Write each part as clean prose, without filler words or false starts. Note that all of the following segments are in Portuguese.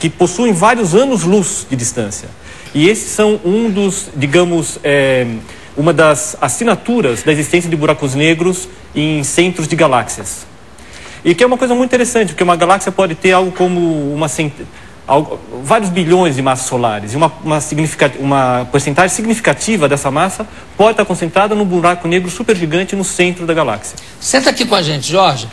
que possuem vários anos-luz de distância. E esses são um dos, digamos, uma das assinaturas da existência de buracos negros em centros de galáxias. E que é uma coisa muito interessante, porque uma galáxia pode ter algo como vários bilhões de massas solares, e uma porcentagem significativa dessa massa pode estar concentrada num buraco negro supergigante no centro da galáxia. Senta aqui com a gente, Jorge.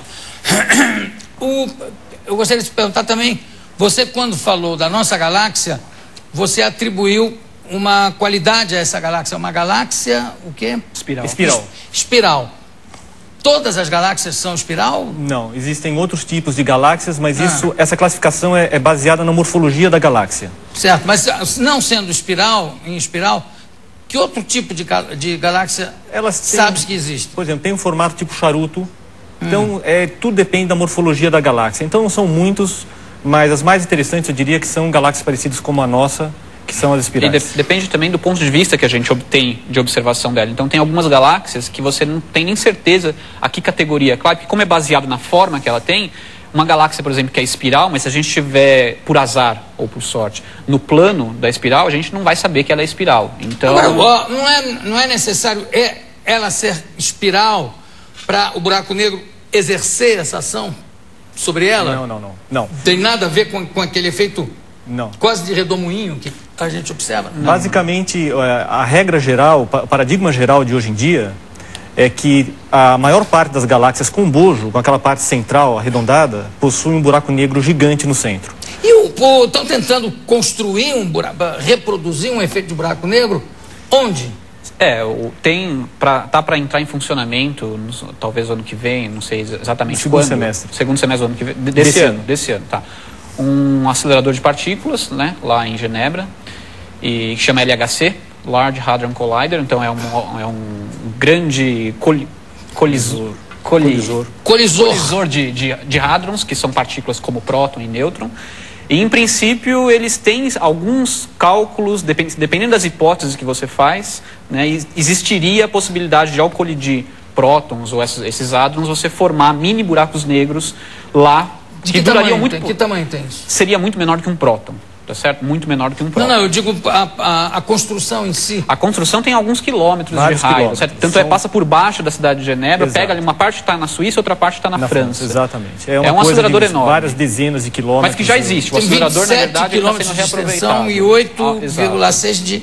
Eu gostaria de te perguntar também, você quando falou da nossa galáxia, você atribuiu uma qualidade a essa galáxia, uma galáxia, o quê? Espiral. Espiral. Todas as galáxias são espiral? Não, existem outros tipos de galáxias, mas essa classificação é baseada na morfologia da galáxia. Certo, mas não sendo em espiral, que outro tipo de galáxia sabes que existe? Por exemplo, tem um formato tipo charuto, então tudo depende da morfologia da galáxia. Então não são muitos, mas as mais interessantes eu diria que são galáxias parecidas como a nossa, que são as espirais. E depende também do ponto de vista que a gente obtém de observação dela. Então tem algumas galáxias que você não tem nem certeza a que categoria. Claro que como é baseado na forma que ela tem, uma galáxia, por exemplo, que é espiral, mas se a gente estiver por azar ou por sorte no plano da espiral, a gente não vai saber que ela é espiral. Então agora, não é necessário ela ser espiral para o buraco negro exercer essa ação sobre ela? Não. Tem nada a ver com aquele efeito quase de redemoinho que a gente observa? Não. Basicamente, a regra geral, o paradigma geral de hoje em dia é que a maior parte das galáxias com bojo, com aquela parte central arredondada, possui um buraco negro gigante no centro. E estão tentando construir reproduzir um efeito de buraco negro? Onde? Tá para entrar em funcionamento, talvez ano que vem, não sei exatamente segundo quando. semestre. Segundo semestre do ano que vem. Desse ano, tá. Um acelerador de partículas, né, lá em Genebra, que chama LHC, Large Hadron Collider. Então é um grande colisor de hadrons, que são partículas como próton e nêutron. E, em princípio, eles têm alguns cálculos, dependendo das hipóteses que você faz, né, existiria a possibilidade de, ao colidir prótons ou esses hadrons, você formar mini buracos negros lá. De que tamanho tem isso? Seria muito menor do que um próton, tá certo? Muito menor do que um próton. Não, eu digo a construção em si. A construção tem alguns quilômetros de raio, certo? Tanto passa por baixo da cidade de Genebra, pega ali uma parte que está na Suíça, outra parte está na França. Exatamente. É um acelerador enorme. Várias dezenas de quilômetros. Mas que já existe. O acelerador, na verdade, está sendo reaproveitado. E 8,6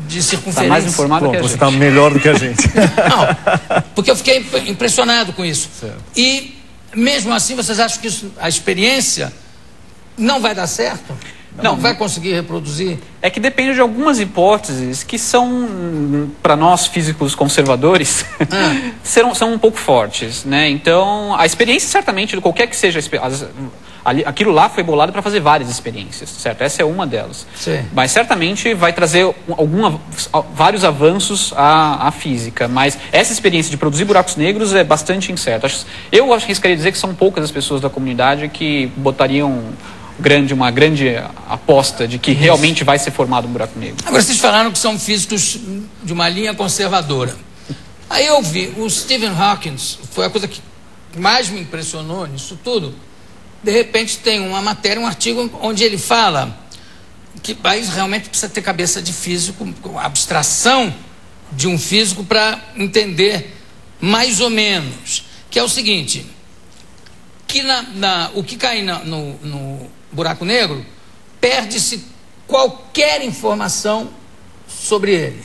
de circunferência. Está mais informado que a gente. Você está melhor do que a gente. Não, porque eu fiquei impressionado com isso. Certo. E mesmo assim, vocês acham que a experiência não vai dar certo? Não vai conseguir reproduzir? É que depende de algumas hipóteses que são, para nós físicos conservadores, são um pouco fortes, né? Então, a experiência certamente, qualquer que seja aquilo lá foi bolado para fazer várias experiências, certo? Essa é uma delas. Sim. Mas certamente vai trazer vários avanços à física. Mas essa experiência de produzir buracos negros é bastante incerta. Eu arriscaria dizer que são poucas as pessoas da comunidade que botariam uma grande aposta de que realmente vai ser formado um buraco negro. Agora, vocês falaram que são físicos de uma linha conservadora. Aí eu vi, o Stephen Hawking, foi a coisa que mais me impressionou nisso tudo. De repente tem uma matéria, um artigo onde ele fala que aí realmente precisa ter cabeça de físico, abstração de um físico para entender mais ou menos, que é o seguinte, que o que cai no buraco negro, perde-se qualquer informação sobre ele.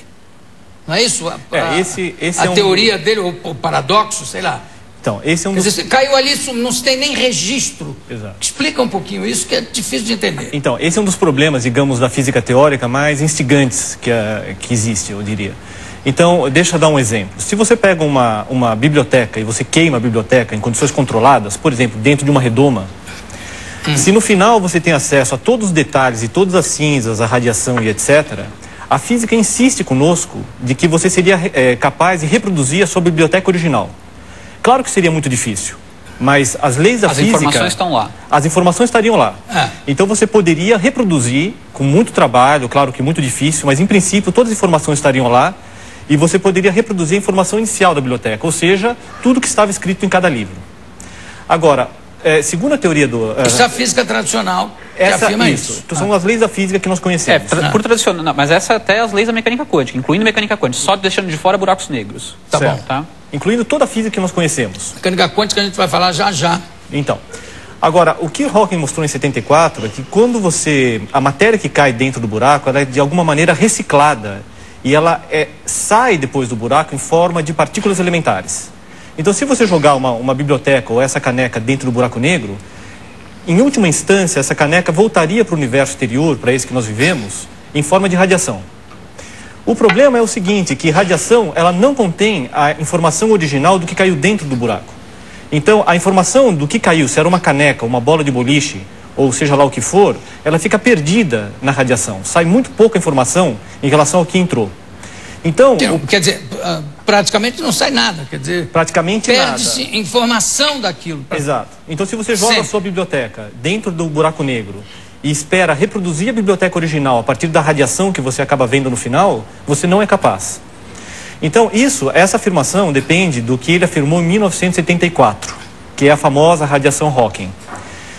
Não é isso? A teoria dele, ou o paradoxo, sei lá. Então, esse é um dos... Caiu ali, não se tem nem registro. Exato. Explica um pouquinho isso, que é difícil de entender. Então, esse é um dos problemas, digamos, da física teórica mais instigantes que existe, eu diria. Então, deixa eu dar um exemplo. Se você pega uma biblioteca e você queima a biblioteca em condições controladas, por exemplo, dentro de uma redoma, se no final você tem acesso a todos os detalhes e todas as cinzas, a radiação e etc., a física insiste conosco de que você seria capaz de reproduzir a sua biblioteca original. Claro que seria muito difícil, mas as leis da física... As informações estão lá. As informações estariam lá. Então você poderia reproduzir, com muito trabalho, claro que muito difícil, mas em princípio todas as informações estariam lá, e você poderia reproduzir a informação inicial da biblioteca, ou seja, tudo que estava escrito em cada livro. Agora, segundo a teoria do... Isso é a física tradicional que afirma isso. São as leis da física que nós conhecemos. Por tradicional, não, mas essa até as leis da mecânica quântica, incluindo mecânica quântica, só deixando de fora buracos negros. Tá bom. Tá? Incluindo toda a física que nós conhecemos. Mecânica quântica a gente vai falar já já. Então, agora, o que Hawking mostrou em 74 é que quando a matéria que cai dentro do buraco, ela é de alguma maneira reciclada e ela sai depois do buraco em forma de partículas elementares. Então, se você jogar uma biblioteca ou essa caneca dentro do buraco negro, em última instância, essa caneca voltaria para o universo exterior, para esse que nós vivemos, em forma de radiação. O problema é o seguinte, que radiação, ela não contém a informação original do que caiu dentro do buraco. Então, a informação do que caiu, se era uma caneca, uma bola de boliche, ou seja lá o que for, ela fica perdida na radiação. Sai muito pouca informação em relação ao que entrou. Então, quer dizer, praticamente não sai nada, quer dizer, praticamente nada. Perde-se informação daquilo. Exato. Então, se você joga a sua biblioteca dentro do buraco negro e espera reproduzir a biblioteca original a partir da radiação que você acaba vendo no final, você não é capaz. Então, essa afirmação depende do que ele afirmou em 1974, que é a famosa radiação Hawking.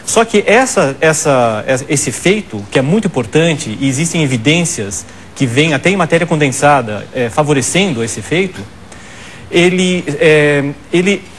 Só que esse efeito, que é muito importante, e existem evidências que vêm até em matéria condensada favorecendo esse efeito,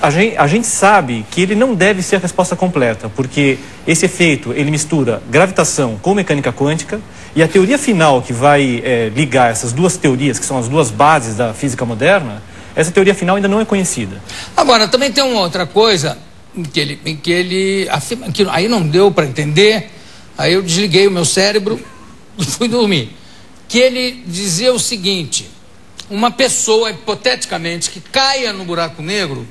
a gente sabe que ele não deve ser a resposta completa, porque esse efeito, ele mistura gravitação com mecânica quântica, e a teoria final que vai ligar essas duas teorias, que são as duas bases da física moderna, essa teoria final ainda não é conhecida. Agora, também tem uma outra coisa em que ele afirma, que aí não deu para entender, aí eu desliguei o meu cérebro e fui dormir, que ele dizia o seguinte: uma pessoa, hipoteticamente, que caia no buraco negro,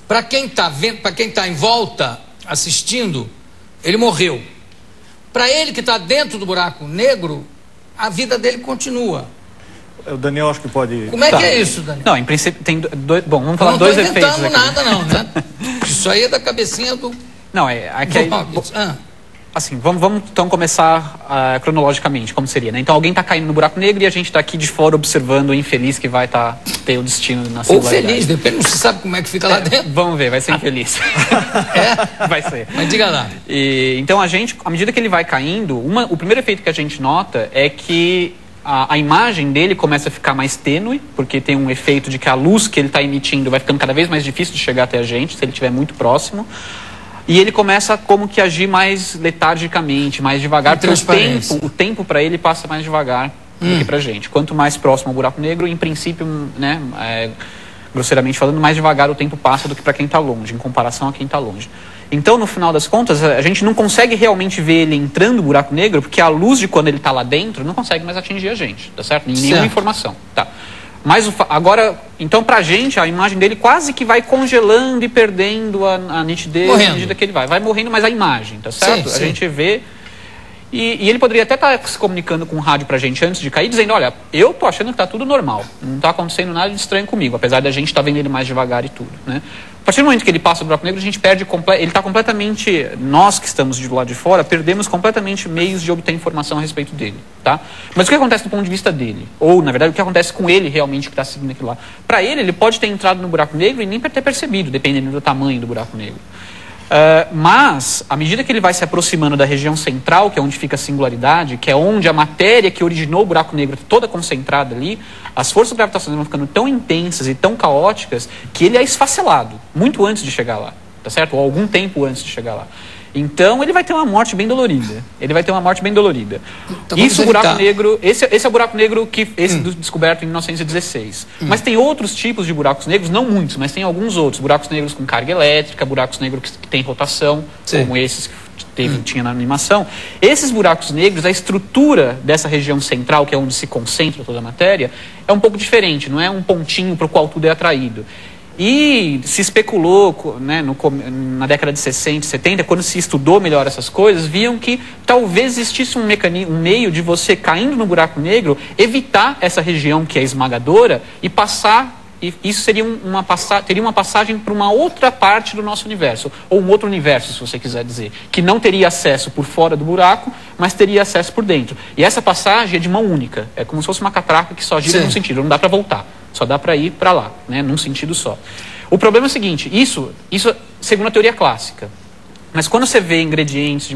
para quem está vendo, para quem está em volta assistindo, ele morreu. Para ele que está dentro do buraco negro, a vida dele continua. O Daniel acho que pode... Como é que é isso, Daniel? Não, em princípio tem dois... Bom, vamos falar dois efeitos aqui. Não estou inventando nada não, né? Isso aí é da cabecinha do... Não, assim, vamos então começar cronologicamente, como seria, né? Então alguém está caindo no buraco negro e a gente está aqui de fora observando o infeliz que vai ter o destino na singularidade. Ou feliz, depende, não se sabe como é que fica lá dentro. Vamos ver, vai ser infeliz. Vai ser. Mas diga lá. Então à medida que ele vai caindo, o primeiro efeito que a gente nota é que a imagem dele começa a ficar mais tênue, porque tem um efeito de que a luz que ele está emitindo vai ficando cada vez mais difícil de chegar até a gente, se ele estiver muito próximo. E ele começa como que a agir mais letargicamente, mais devagar, porque o tempo para ele passa mais devagar do que para a gente. Quanto mais próximo ao buraco negro, em princípio, né, grosseiramente falando, mais devagar o tempo passa do que para quem está longe, em comparação a quem está longe. Então, no final das contas, a gente não consegue realmente ver ele entrando no buraco negro, porque a luz de quando ele está lá dentro não consegue mais atingir a gente, tá certo? Nenhuma informação, tá? Mas agora, então pra gente, a imagem dele quase que vai congelando e perdendo a nitidez à medida que ele vai morrendo, mas a imagem, tá certo? Sim. A gente vê, e ele poderia até estar se comunicando com o rádio pra gente antes de cair, dizendo, olha, eu tô achando que tá tudo normal, não tá acontecendo nada de estranho comigo, apesar da gente estar vendo ele mais devagar e tudo, né? A partir do momento que ele passa o buraco negro, a gente perde ele está completamente, nós que estamos do lado de fora, perdemos completamente meios de obter informação a respeito dele, tá? Mas o que acontece do ponto de vista dele? Ou, na verdade, o que acontece com ele realmente que está seguindo aquilo lá? Para ele pode ter entrado no buraco negro e nem ter percebido, dependendo do tamanho do buraco negro. Mas, à medida que ele vai se aproximando da região central, que é onde fica a singularidade, que é onde a matéria que originou o buraco negro está toda concentrada ali, as forças gravitacionais vão ficando tão intensas e tão caóticas que ele é esfacelado, muito antes de chegar lá, tá certo? Ou algum tempo antes de chegar lá. Então, ele vai ter uma morte bem dolorida. Então, isso, o buraco negro... Esse é o buraco negro descoberto em 1916. Mas tem outros tipos de buracos negros, não muitos, mas tem alguns outros. Buracos negros com carga elétrica, buracos negros que têm rotação, como esses que tinha na animação. Esses buracos negros, a estrutura dessa região central, que é onde se concentra toda a matéria, é um pouco diferente. Não é um pontinho para o qual tudo é atraído. E se especulou, né, na década de 60, 70, quando se estudou melhor essas coisas, viam que talvez existisse um meio de você, caindo no buraco negro, evitar essa região que é esmagadora e passar, e isso seria teria uma passagem para uma outra parte do nosso universo, ou um outro universo, se você quiser dizer, que não teria acesso por fora do buraco, mas teria acesso por dentro. E essa passagem é de mão única, é como se fosse uma catraca que só gira num sentido, não dá para voltar. Só dá para ir para lá, né, num sentido só. O problema é o seguinte, isso segundo a teoria clássica. Mas quando você vê ingredientes de